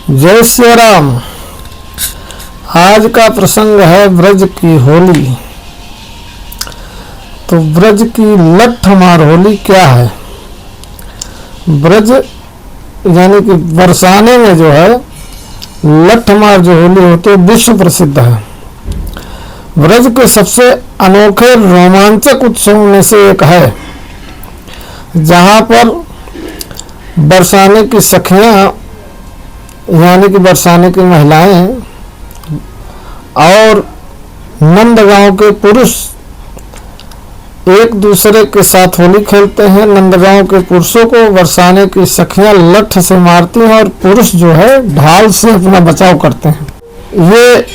जय श्री राम। आज का प्रसंग है ब्रज की होली। तो ब्रज की लठमार होली क्या है? ब्रज यानी कि बरसाने में जो है लठमार जो होली होती है विश्व प्रसिद्ध है। ब्रज के सबसे अनोखे रोमांचक उत्सव में से एक है, जहाँ पर बरसाने की सखियाँ यानी कि बरसाने की महिलाएं और नंदगांव के पुरुष एक दूसरे के साथ होली खेलते हैं। नंदगांव के पुरुषों को बरसाने की सखियां लठ से मारती हैं और पुरुष जो है ढाल से अपना बचाव करते हैं। ये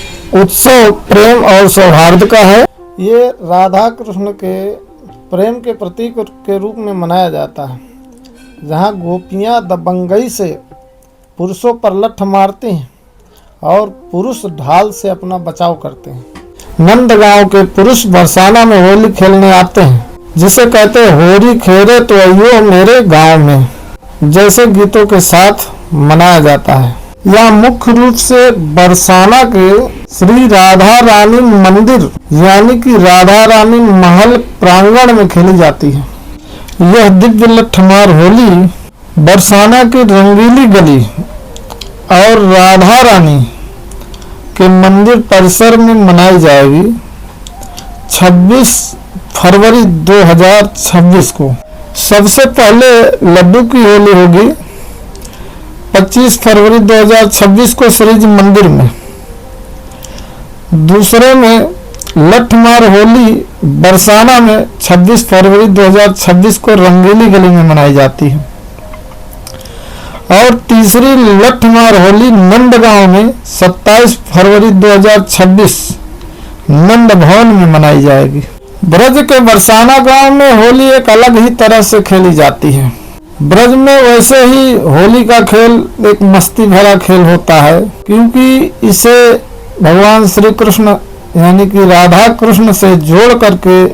उत्सव प्रेम और सौहार्द का है। ये राधा कृष्ण के प्रेम के प्रतीक के रूप में मनाया जाता है, जहाँ गोपियां दबंगई से पुरुषों पर लठ मारती हैं और पुरुष ढाल से अपना बचाव करते हैं। नंदगांव के पुरुष बरसाना में होली खेलने आते हैं, जिसे कहते हैं होली खेरे तो अयो मेरे गांव में, जैसे गीतों के साथ मनाया जाता है। यह मुख्य रूप से बरसाना के श्री राधा रानी मंदिर यानी कि राधा रानी महल प्रांगण में खेली जाती है। यह दिव्य लठमार होली बरसाना की रंगीली गली और राधा रानी के मंदिर परिसर में मनाई जाएगी 26 फरवरी 2026 को। सबसे पहले लड्डू की होली होगी 25 फरवरी 2026 को श्री जी मंदिर में। दूसरे में लठमार होली बरसाना में 26 फरवरी 2026 को रंगीली गली में मनाई जाती है। और तीसरी लठमार होली नंदगांव में 27 फरवरी 2026 नंद भवन में मनाई जाएगी। ब्रज के बरसाना गांव में होली एक अलग ही तरह से खेली जाती है। ब्रज में वैसे ही होली का खेल एक मस्ती भरा खेल होता है, क्योंकि इसे भगवान श्री कृष्ण यानी कि राधा कृष्ण से जोड़ करके,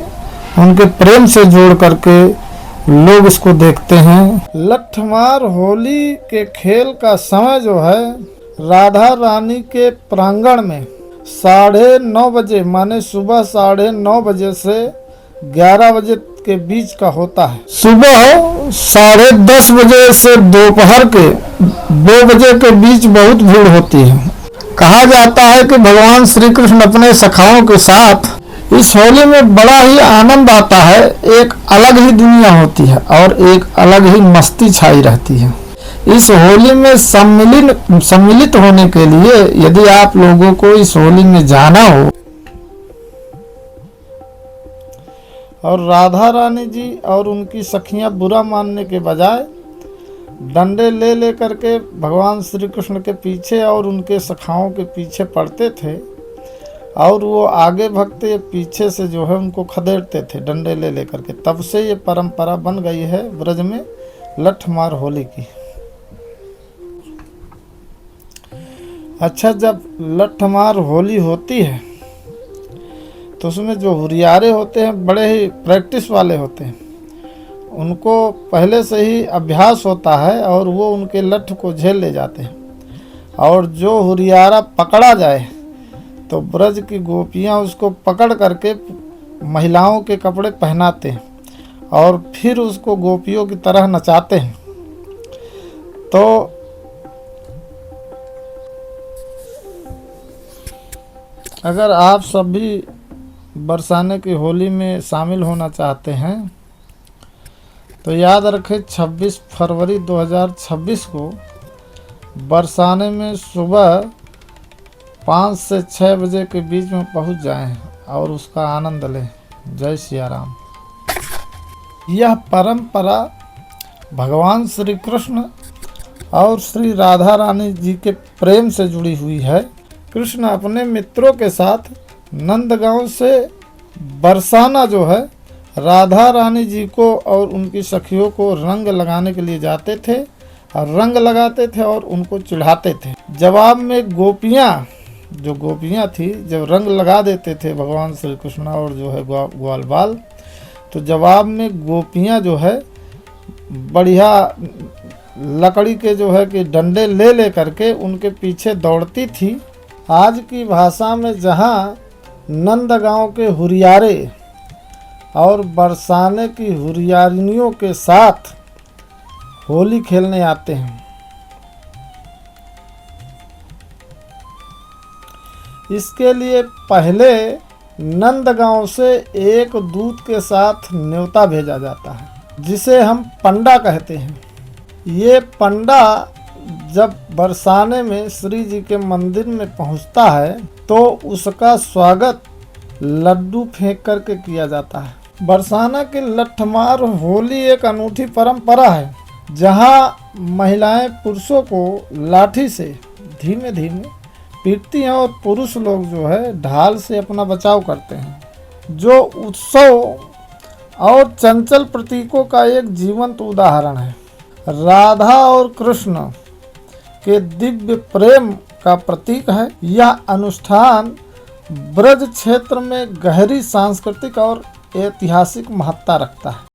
उनके प्रेम से जोड़ करके लोग इसको देखते हैं। लठमार होली के खेल का समय जो है राधा रानी के प्रांगण में 9:30 बजे माने सुबह 9:30 बजे से 11 बजे के बीच का होता है। सुबह 10:30 बजे से दोपहर के 2 बजे के बीच बहुत भीड़ होती है। कहा जाता है कि भगवान श्री कृष्ण अपने सखाओं के साथ इस होली में बड़ा ही आनंद आता है। एक अलग ही दुनिया होती है और एक अलग ही मस्ती छाई रहती है। इस होली में सम्मिलित होने के लिए यदि आप लोगों को इस होली में जाना हो और राधा रानी जी और उनकी सखियां बुरा मानने के बजाय डंडे ले करके भगवान श्री कृष्ण के पीछे और उनके सखाओं के पीछे पड़ते थे और वो आगे भगते पीछे से जो है उनको खदेड़ते थे डंडे ले करके, तब से ये परंपरा बन गई है ब्रज में लठमार होली की। अच्छा, जब लठमार होली होती है तो उसमें जो हुरियारे होते हैं बड़े ही प्रैक्टिस वाले होते हैं। उनको पहले से ही अभ्यास होता है और वो उनके लठ को झेल ले जाते हैं। और जो हुरियारा पकड़ा जाए तो ब्रज की गोपियां उसको पकड़ करके महिलाओं के कपड़े पहनाते हैं और फिर उसको गोपियों की तरह नचाते हैं। तो अगर आप सभी बरसाने की होली में शामिल होना चाहते हैं तो याद रखें 26 फरवरी 2026 को बरसाने में सुबह 5 से 6 बजे के बीच में पहुंच जाएं और उसका आनंद लें। जय सिया राम। यह परंपरा भगवान श्री कृष्ण और श्री राधा रानी जी के प्रेम से जुड़ी हुई है। कृष्ण अपने मित्रों के साथ नंदगांव से बरसाना जो है राधा रानी जी को और उनकी सखियों को रंग लगाने के लिए जाते थे और रंग लगाते थे और उनको चिढ़ाते थे। जवाब में जो गोपियाँ थी जब रंग लगा देते थे भगवान श्री कृष्ण और जो है ग्वाल बाल, तो जवाब में गोपियाँ जो है बढ़िया लकड़ी के जो है कि डंडे ले ले करके उनके पीछे दौड़ती थी। आज की भाषा में जहाँ नंदगांव के हुरियारे और बरसाने की हुरियारिनियों के साथ होली खेलने आते हैं। इसके लिए पहले नंदगांव से एक दूत के साथ न्योता भेजा जाता है, जिसे हम पंडा कहते हैं। ये पंडा जब बरसाने में श्री जी के मंदिर में पहुंचता है तो उसका स्वागत लड्डू फेंक करके किया जाता है। बरसाना की लठमार होली एक अनूठी परंपरा है, जहां महिलाएं पुरुषों को लाठी से धीमे धीमे पीटती हैं और पुरुष लोग जो है ढाल से अपना बचाव करते हैं, जो उत्सव और चंचल प्रतीकों का एक जीवंत उदाहरण है। राधा और कृष्ण के दिव्य प्रेम का प्रतीक है। यह अनुष्ठान ब्रज क्षेत्र में गहरी सांस्कृतिक और ऐतिहासिक महत्ता रखता है।